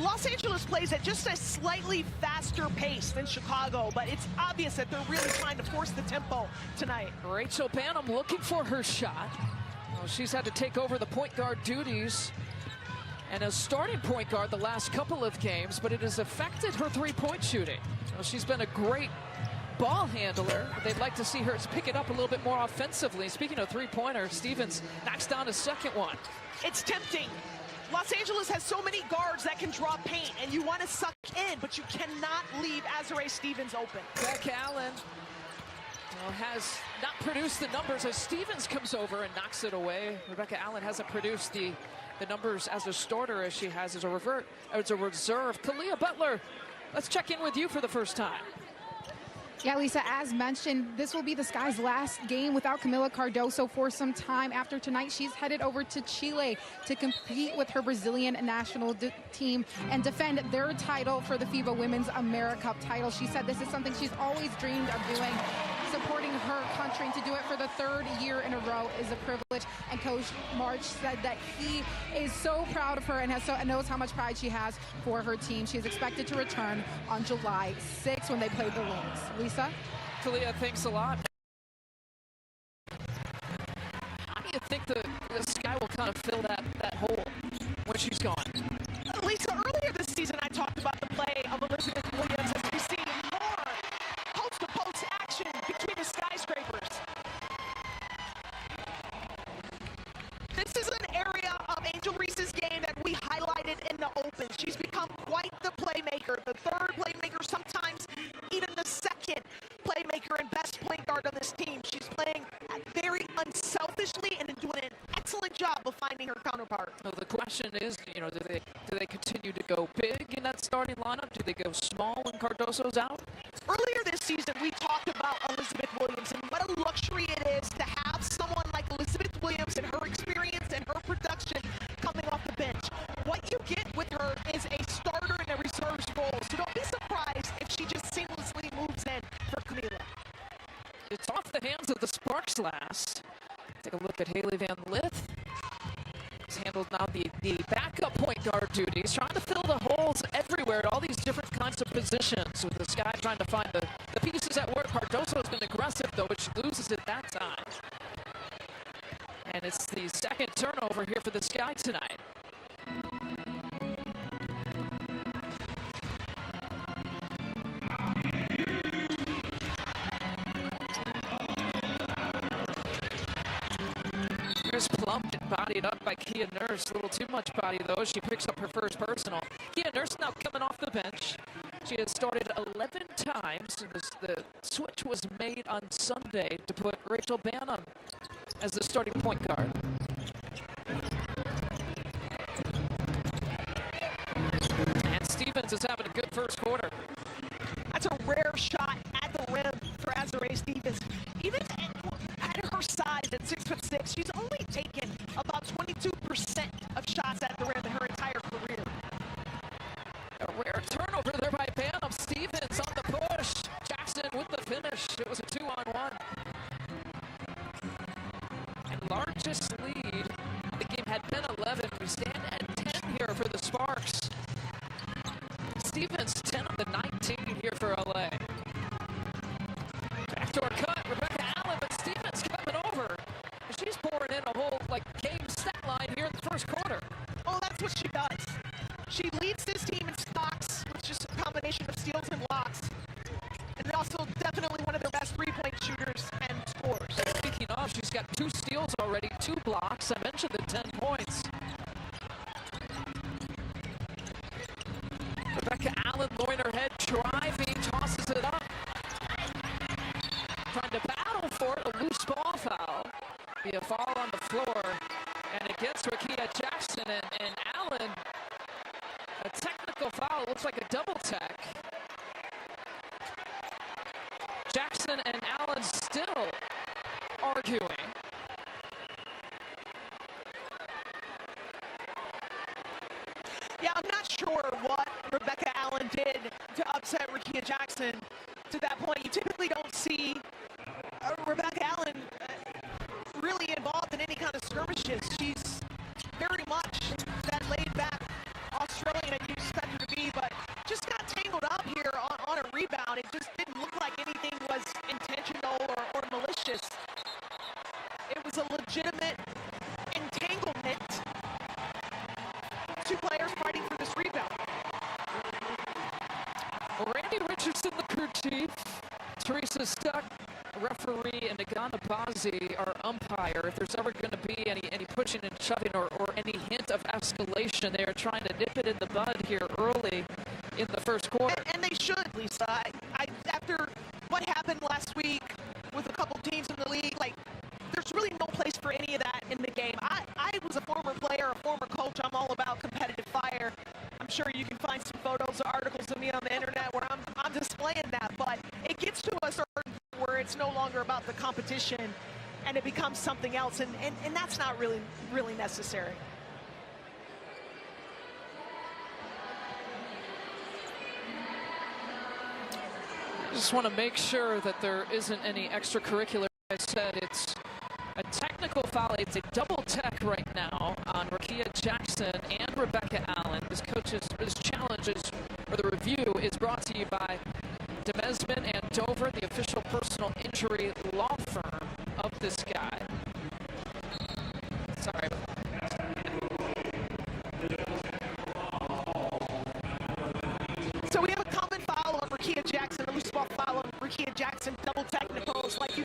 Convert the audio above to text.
Los Angeles plays at just a slightly faster pace than Chicago, but it's obvious that they're really trying to force the tempo tonight. Rachel Banham looking for her shot. Well, she's had to take over the point guard duties and a starting point guard the last couple of games, but it has affected her three-point shooting. Well, she's been a great ball handler. They'd like to see her pick it up a little bit more offensively. Speaking of three-pointer, Stevens knocks down a second one. It's tempting. Los Angeles has so many guards that can draw paint, and you want to suck in, but you cannot leave Azurá Stevens open. Rebecca Allen has not produced the numbers as Stevens comes over and knocks it away. Rebecca Allen hasn't produced the numbers as a starter as she has as a reserve. Kalia Butler, let's check in with you for the first time. Yeah, Lisa, as mentioned, this will be the Sky's last game without Camila Cardoso for some time. After tonight, she's headed over to Chile to compete with her Brazilian national team and defend their title for the FIBA Women's AmeriCup title. She said this is something she's always dreamed of doing. Supporting her country, and to do it for the third year in a row is a privilege. And Coach March said that he is so proud of her and knows how much pride she has for her team. She is expected to return on July 6th when they play the Lynx. Lisa? Kalia, thanks a lot. How do you think the Sky will kind of fill that hole when she's gone? Lisa, earlier this season I talked about the play of Elizabeth Williams as we see more post-to-post action between the Skyscrapers. This is an area of Angel Reese's game that we highlighted in the Open. She's become quite the playmaker, the third playmaker, sometimes even the second playmaker and best point guard on this team. She's playing very unselfishly and doing an excellent job of finding her counterpart. Well, the question is, you know, do they continue to go big in that starting lineup? Do they go small when Cardoso's out? Earlier this season, we talked about Elizabeth Williams and what a luxury it is to have someone like Elizabeth Williams and her experience and her production coming off the bench. What you get with her is a starter in a reserves role, so don't be surprised if she just seamlessly moves in for Camila. It's off the hands of the Sparks last. Take a look at Haley Van Lith. He's handled now the backup point guard duties, trying to fill the holes everywhere at all these different kinds of positions, with the Sky trying to find the pieces at work. Cardoso has been aggressive, though, but she loses it that time. And it's the second turnover here for the Sky tonight. Plumped and bodied up by Kia Nurse. A little too much body, though. She picks up her first personal. Kia Nurse now coming off the bench. She has started 11 times. The switch was made on Sunday to put Rachel Banham as the starting point guard. And Stevens is having a good first quarter. That's a rare shot at the rim for Azurá Stevens. Even at her size, at 6'6", she's only taken about 22% of shots at the rim in her entire career. A rare turnover there by Banham. Stevens on the push. Jackson with the finish. It was a 2-on-1. And largest lead the game had been 11. We stand at 10 here for the Sparks. Stevens 10 of the 19 here for LA. Backdoor cut, Rebecca Allen, but Stevens coming over. And she's pouring in a whole game stat line here in the first quarter. Oh, that's what she does. She leads this team in stocks, which is a combination of steals and blocks. And also definitely one of their best three-point shooters and scorers. Speaking of, she's got 2 steals already, 2 blocks. I mentioned the 10 points. Rebecca Allen lowering her head, driving, tosses it up. Trying to battle for it, a loose ball foul. Be a foul on the floor, and it gets Rickea Jackson and Allen. A technical foul, looks like a double tech. Jackson and Allen still arguing. Yeah, I'm not sure what Rebecca Allen did to upset Rickea Jackson to that point. You typically don't see Rebecca Allen really involved in any kind of skirmishes. She's very much that laid-back Australian that you expect down. It just didn't look like anything was intentional or malicious. It was a legitimate entanglement. Two players fighting for this rebound. Randy Richardson, the crew chief, Teresa Stuck, referee, and Nagana Bazi, our umpire. If there's ever going to be any pushing and shoving or any hint of escalation, they are trying to nip it in the bud here early in the first quarter. And they should, Lisa. After what happened last week with a couple teams in the league, like, there's really no place for any of that in the game. I was a former player, a former coach. I'm all about competitive fire. I'm sure you can find some photos or articles of me on the internet where I'm displaying that, but it gets to a certain point where it's no longer about the competition and it becomes something else, and that's not really necessary. I just want to make sure that there isn't any extracurricular. I said it's a technical foul. It's a double tech right now on Rakia Jackson and Rebecca Allen. This challenge or the review is brought to you by Demesman and Dover, the official personal injury law firm of this guy. Sorry. So we have a common foul on Rakia Jackson, a loose ball foul on Rakia Jackson, double technicals like you